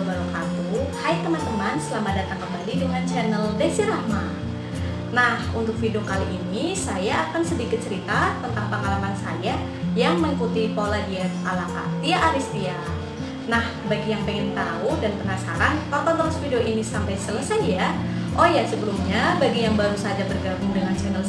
wabarakatuh. Hai teman-teman, selamat datang kembali dengan channel Desi Rahma. Nah, untuk video kali ini saya akan sedikit cerita tentang pengalaman saya yang mengikuti pola diet ala Tia Aristia. Nah, bagi yang pengen tahu dan penasaran, tonton terus video ini sampai selesai ya. Oh ya, sebelumnya bagi yang baru saja bergabung dengan channel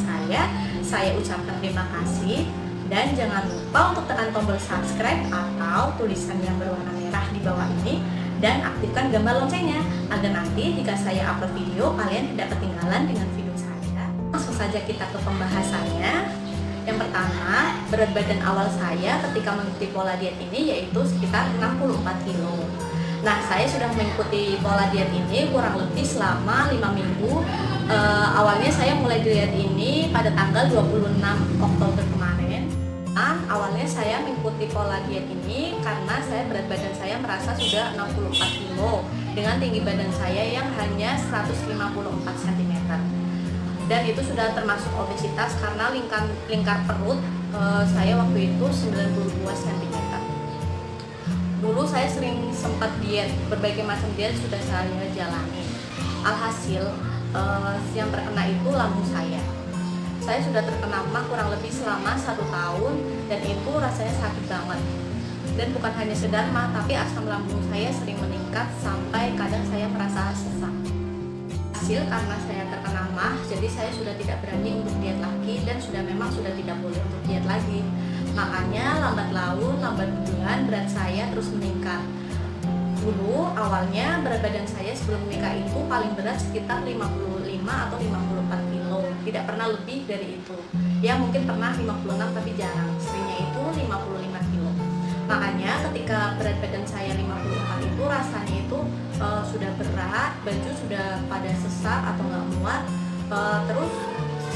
saya ucapkan terima kasih. Dan jangan lupa untuk tekan tombol subscribe atau tulisan yang berwarna merah di bawah ini dan aktifkan gambar loncengnya agar nanti jika saya upload video kalian tidak ketinggalan dengan video saya. Langsung saja kita ke pembahasannya. Yang pertama, berat badan awal saya ketika mengikuti pola diet ini yaitu sekitar 64 kilo. Nah, saya sudah mengikuti pola diet ini kurang lebih selama 5 minggu. Awalnya saya mulai diet ini pada tanggal 26 Oktober kemarin. Awalnya saya mengikuti pola diet ini karena saya berat badan saya merasa sudah 64 kilo dengan tinggi badan saya yang hanya 154 cm. Dan itu sudah termasuk obesitas karena lingkar perut saya waktu itu 92 cm. Dulu saya sempat diet, berbagai macam diet sudah saya jalani. Alhasil yang terkena itu lambung saya. Saya sudah terkena mah kurang lebih selama 1 tahun dan itu rasanya sakit banget. Dan bukan hanya sekedar mah, tapi asam lambung saya sering meningkat sampai kadang saya merasa sesak. Hasil karena saya terkena mah, jadi saya sudah tidak berani untuk diet lagi dan memang sudah tidak boleh untuk diet lagi. Makanya lambat laun, lambat bulan berat saya terus meningkat. Dulu awalnya berat badan saya sebelum menikah itu paling berat sekitar 55 atau 54 kilo, tidak pernah lebih dari itu. Ya mungkin pernah 56 tapi jarang, seringnya itu 55 kilo. Makanya ketika berat badan saya 54 itu rasanya itu sudah berat, baju sudah pada sesak atau nggak muat, terus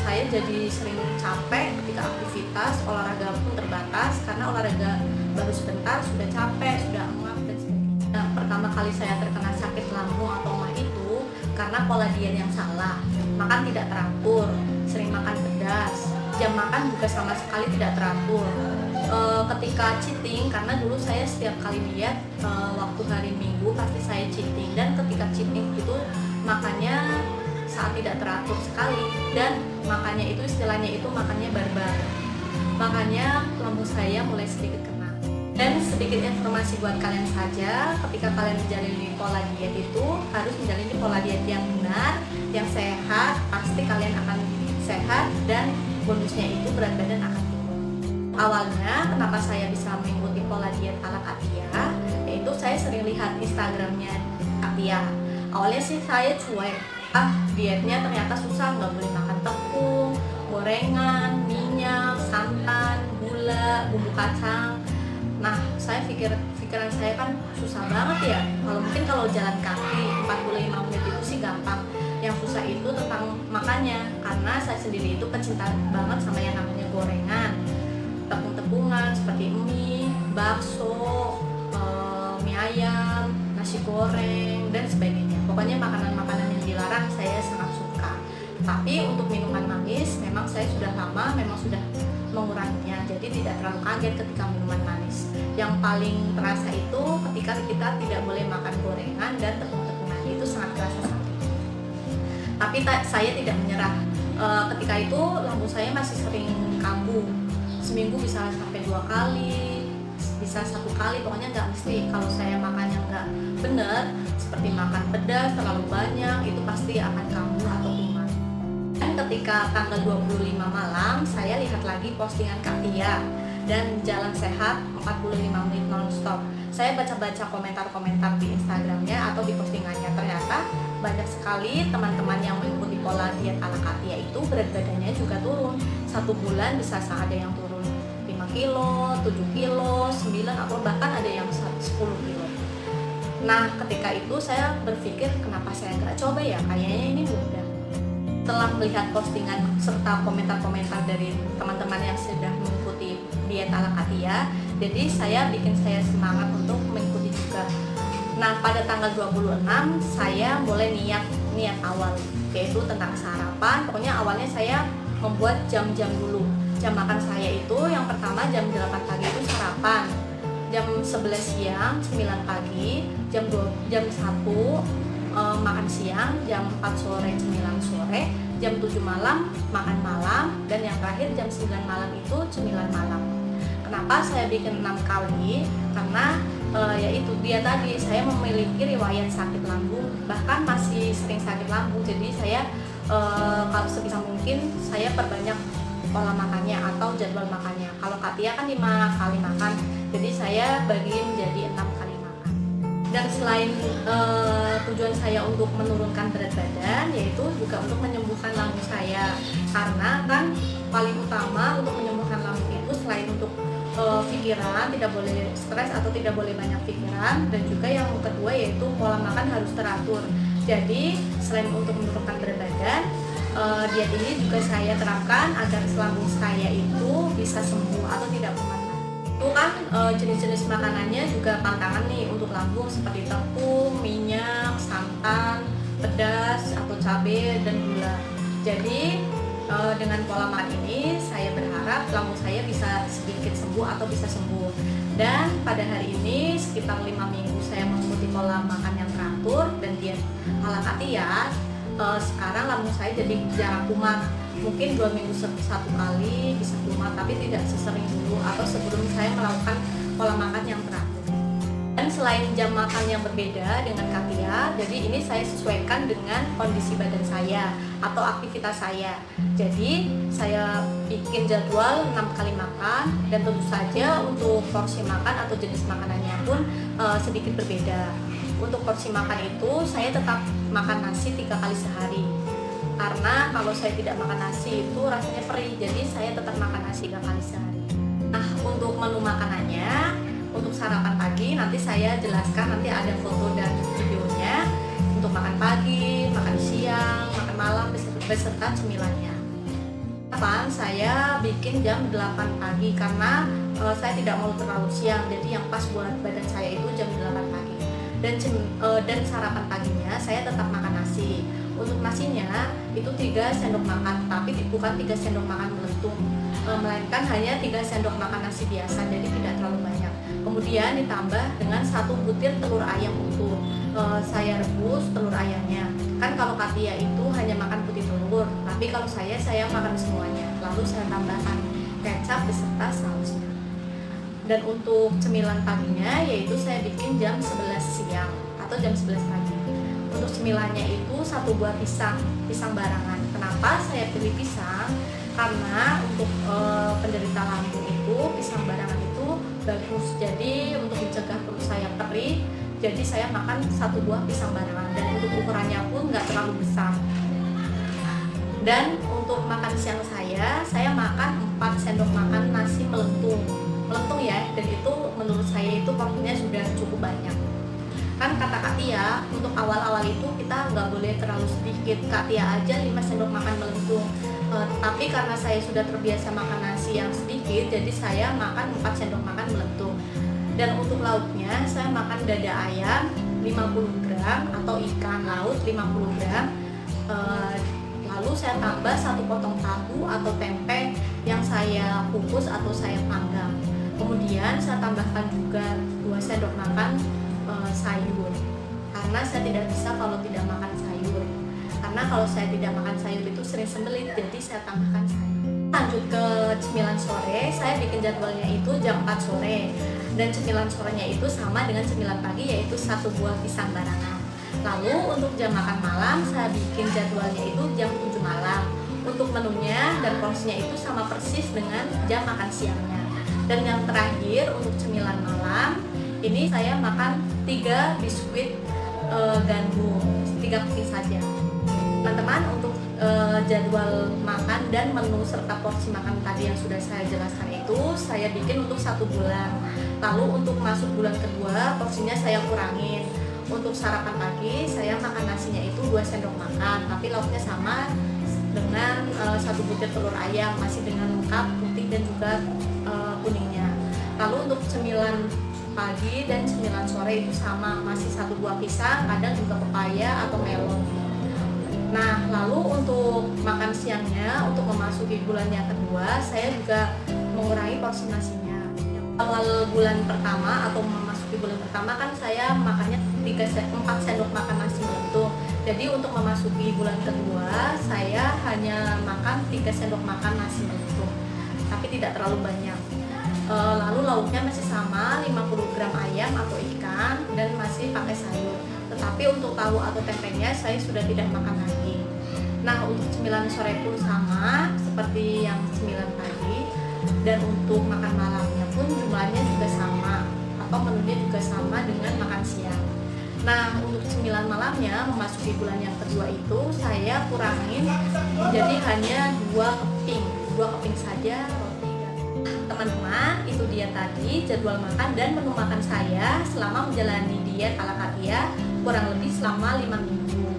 saya jadi sering capek ketika aktivitas, olahraga pun terbatas karena olahraga baru sebentar sudah capek, sudah muak dan sebagainya. Nah, pertama kali saya terkena sakit lambung atau mah itu karena pola diet yang salah, makan tidak teratur, sering makan pedas, jam makan juga sama sekali tidak teratur. Ketika cheating, karena dulu saya setiap kali diet waktu hari Minggu pasti saya cheating, dan ketika cheating itu makannya saat tidak teratur sekali dan makannya itu istilahnya itu makannya barbar. Makanya lambung saya mulai sedikit kena. Dan sedikit informasi buat kalian saja, ketika kalian menjalani pola diet itu harus menjalani pola diet yang benar, yang sehat, pasti kalian akan sehat dan bonusnya itu berat badan akan turun. Awalnya kenapa saya bisa mengikuti pola diet ala Tia, yaitu saya sering lihat Instagramnya Tia. Awalnya sih saya cuek, dietnya ternyata susah, nggak boleh makan tepung, gorengan, minyak, santan, gula, bumbu kacang. Nah, saya pikiran saya kan susah banget ya. Kalau jalan kaki 45 menit itu sih gampang. Yang susah itu tentang makannya, karena saya sendiri itu pecinta banget sama yang namanya gorengan, tepung-tepungan seperti mie, bakso, mie ayam, nasi goreng dan sebagainya. Pokoknya makanan-makanan yang dilarang saya sangat suka. Tapi untuk minuman manis memang saya sudah lama memang sudah menguranginya, jadi tidak terlalu kaget ketika minuman manis. Yang paling terasa itu ketika kita tidak boleh makan gorengan dan tepung-tepungan, itu sangat terasa sakit. Tapi saya tidak menyerah. Ketika itu lambung saya masih sering kambuh. Seminggu bisa sampai 2 kali, bisa 1 kali, pokoknya nggak mesti. Kalau saya makannya nggak bener, seperti makan pedas terlalu banyak, itu pasti akan kambuh atau kumat. Dan ketika tanggal 25 malam, saya lihat lagi postingan Tia dan jalan sehat 45 menit nonstop. Saya baca-baca komentar-komentar di Instagramnya atau di postingannya, ternyata banyak sekali teman-teman yang mengikuti pola diet ala Tia itu berat badannya juga turun. 1 bulan bisa ada yang turun 5 kilo, 7 kilo, 9 atau bahkan ada yang 10 kilo. Nah, ketika itu saya berpikir kenapa saya nggak coba ya, kayaknya ini mudah. Setelah melihat postingan serta komentar-komentar dari teman-teman yang sudah mengikuti diet ala Tia, jadi saya semangat untuk mengikuti juga. Nah, pada tanggal 26 saya mulai niat awal, yaitu tentang sarapan. Pokoknya awalnya saya membuat jam-jam dulu. Jam makan saya itu yang pertama jam 8 pagi itu sarapan. jam 11 siang, 9 pagi, jam 1 makan siang, jam 4 sore, 9 sore, jam 7 malam makan malam, dan yang terakhir jam 9 malam itu cemilan malam. Kenapa saya bikin 6 kali? Karena yaitu dia tadi, saya memiliki riwayat sakit lambung, bahkan masih sering sakit lambung. Jadi saya kalau sebisa mungkin saya perbanyak pola makannya atau jadwal makannya. Kalau Katia kan 5 kali makan, jadi saya bagi menjadi 6 kali makan. Dan selain tujuan saya untuk menurunkan berat badan, yaitu juga untuk menyembuhkan lambung saya. Karena kan paling utama untuk menyembuhkan lambung itu selain untuk pikiran, tidak boleh stres atau tidak boleh banyak pikiran, dan juga yang kedua yaitu pola makan harus teratur. Jadi selain untuk menurunkan berat badan, diet ini juga saya terapkan agar lambung saya itu bisa sembuh atau tidak kumat. Itu kan jenis-jenis makanannya juga pantangan nih untuk lambung, seperti tepung, minyak, santan, pedas atau cabai dan gula. Jadi dengan pola makan ini saya berharap lambung saya bisa sedikit sembuh atau bisa sembuh. Dan pada hari ini sekitar 5 minggu saya mengikuti pola makan yang teratur dan diet ala Katia. Sekarang lambung saya jadi jarang kumat. Mungkin 2 minggu satu kali bisa kumat, tapi tidak sesering dulu atau sebelum saya melakukan pola makan yang teratur. Dan selain jam makan yang berbeda dengan Katia, jadi ini saya sesuaikan dengan kondisi badan saya atau aktivitas saya. Jadi saya bikin jadwal 6 kali makan, dan tentu saja untuk porsi makan atau jenis makanannya pun sedikit berbeda. Untuk porsi makan itu saya tetap makan nasi 3 kali sehari. Karena kalau saya tidak makan nasi itu rasanya perih, jadi saya tetap makan nasi 3 kali sehari. Nah, untuk menu makanannya, untuk sarapan pagi nanti saya jelaskan, nanti ada foto dan videonya untuk makan pagi, makan siang, makan malam beserta cemilannya. Kapan saya bikin jam 8 pagi karena saya tidak mau terlalu siang, jadi yang pas buat badan saya itu jam 8 pagi. Dan sarapan paginya saya tetap makan nasi. Untuk nasinya itu 3 sendok makan, tapi bukan 3 sendok makan melentung, melainkan hanya 3 sendok makan nasi biasa, jadi tidak terlalu banyak. Kemudian ditambah dengan 1 butir telur ayam utuh. Saya rebus telur ayamnya. Kan kalau Katia itu hanya makan putih telur, tapi kalau saya makan semuanya. Lalu saya tambahkan kecap beserta sausnya. Dan untuk cemilan paginya yaitu saya bikin jam 11 siang atau jam 11 pagi. Untuk cemilannya itu 1 buah pisang barangan. Kenapa saya pilih pisang? Karena untuk penderita lambung itu pisang barangan itu bagus. Jadi untuk mencegah perut saya perih, jadi saya makan 1 buah pisang barangan, dan untuk ukurannya pun nggak terlalu besar. Dan untuk makan siang saya makan 4 sendok makan nasi melentung ya, dan itu menurut saya itu porsinya sudah cukup banyak. Kan kata Katia, untuk awal-awal itu kita nggak boleh terlalu sedikit. Katia aja 5 sendok makan melentung. Tapi karena saya sudah terbiasa makan nasi yang sedikit, jadi saya makan 4 sendok makan melentung. Dan untuk lauknya saya makan dada ayam 50 gram atau ikan laut 50 gram. Lalu saya tambah 1 potong tahu atau tempe yang saya kukus atau saya panggang. Kemudian saya tambahkan juga 2 sendok makan sayur, karena saya tidak bisa kalau tidak makan sayur. Karena kalau saya tidak makan sayur itu sering sembelit, jadi saya tambahkan sayur. Lanjut ke cemilan sore, saya bikin jadwalnya itu jam 4 sore. Dan cemilan sorenya itu sama dengan cemilan pagi, yaitu 1 buah pisang barangan. Lalu untuk jam makan malam, saya bikin jadwalnya itu jam 7 malam. Untuk menunya dan porsinya itu sama persis dengan jam makan siangnya. Dan yang terakhir untuk cemilan malam, ini saya makan 3 biskuit gandum, 3 keping saja. Teman-teman, untuk jadwal makan dan menu serta porsi makan tadi yang sudah saya jelaskan itu saya bikin untuk 1 bulan. Lalu untuk masuk bulan kedua, porsinya saya kurangin. Untuk sarapan pagi saya makan nasinya itu 2 sendok makan, tapi lauknya sama dengan 1 butir telur ayam, masih dengan lengkap putih dan juga kuningnya. Lalu untuk cemilan pagi dan cemilan sore itu sama, masih 1 buah pisang, kadang juga pepaya atau melon. Nah, lalu untuk makan siangnya, untuk memasuki bulan yang kedua, saya juga mengurangi porsi nasinya. Awal bulan pertama atau memasuki bulan pertama kan saya makannya 4 sendok makan nasi mentuk. Jadi untuk memasuki bulan kedua saya hanya makan 3 sendok makan nasi mentuk, tapi tidak terlalu banyak. Lalu lauknya masih sama, 50 gram ayam atau ikan, dan masih pakai sayur. Tetapi untuk tahu atau tempenya saya sudah tidak makan lagi. Nah, untuk cemilan sore pun sama seperti yang cemilan pagi, dan untuk makan malamnya pun jumlahnya juga sama, atau menunya juga sama dengan makan siang. Nah, untuk cemilan malamnya memasuki bulan yang kedua itu saya kurangin jadi hanya 2 keping saja roti. Teman-teman, itu dia tadi jadwal makan dan menu makan saya selama menjalani diet ala Katia kurang lebih selama 5 minggu.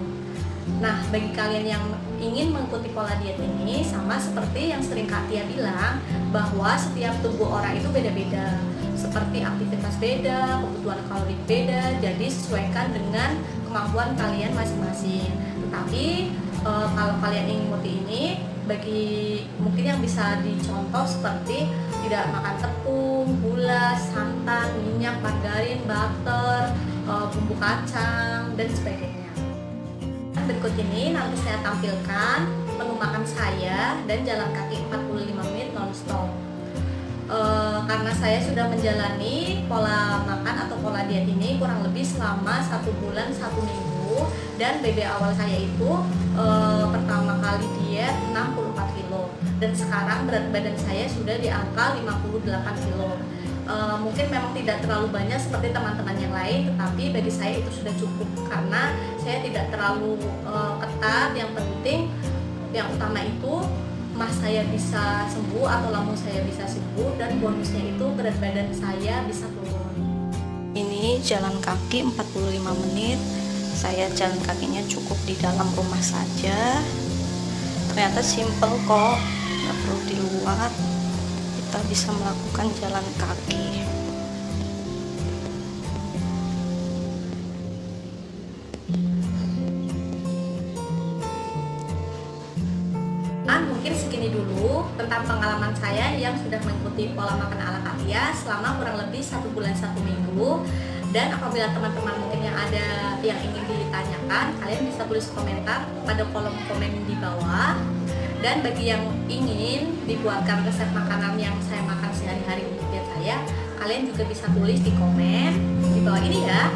Nah, bagi kalian yang ingin mengikuti pola diet ini, sama seperti yang sering Katia bilang, bahwa setiap tubuh orang itu beda-beda, seperti aktivitas beda, kebutuhan kalori beda, jadi sesuaikan dengan kemampuan kalian masing-masing. Tetapi kalau kalian ingin mengikuti ini, bagi mungkin yang bisa dicontoh seperti tidak makan tepung, gula, santan, minyak, margarin, butter, bumbu kacang, dan sebagainya. Berikut ini nanti saya tampilkan menu makan saya dan jalan kaki 45 menit non-stop. Karena saya sudah menjalani pola makan atau pola diet ini kurang lebih selama 1 bulan 1 minggu, dan BB awal saya itu pertama kali diet 64 kilo, dan sekarang berat badan saya sudah di angka 58 kilo. Mungkin memang tidak terlalu banyak seperti teman-teman yang lain, tetapi bagi saya itu sudah cukup karena saya tidak terlalu ketat. Yang penting, yang utama itu mas saya bisa sembuh atau lambung saya bisa sembuh, dan bonusnya itu berat badan saya bisa turun. Ini jalan kaki 45 menit. Saya jalan kakinya cukup di dalam rumah saja. Ternyata simple kok, nggak perlu di luar. Kita bisa melakukan jalan kaki. Mungkin segini dulu tentang pengalaman saya yang sudah mengikuti pola makan ala Katia selama kurang lebih 1 bulan 1 minggu. Dan apabila teman-teman mungkin yang ada yang ingin ditanyakan, kalian bisa tulis komentar pada kolom komen di bawah. Dan bagi yang ingin dibuatkan resep makanan yang saya makan sehari-hari untuk diet saya, kalian juga bisa tulis di komen di bawah ini ya.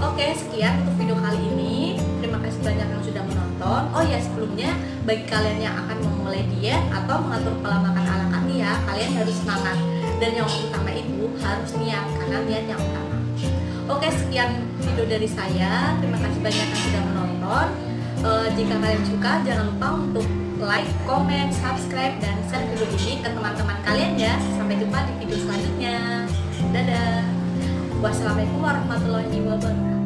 Oke, sekian untuk video kali ini. Terima kasih banyak yang sudah menonton. Oh ya, sebelumnya bagi kalian yang akan memulai diet atau mengatur pola makan ala Katia, kalian harus semangat. Dan yang utama itu harus niat, karena niat yang utama. Oke, sekian video dari saya. Terima kasih banyak yang sudah menonton. Jika kalian suka, jangan lupa untuk like, comment, subscribe, dan share video ini ke teman-teman kalian ya. Sampai jumpa di video selanjutnya. Dadah. Wassalamualaikum warahmatullahi wabarakatuh.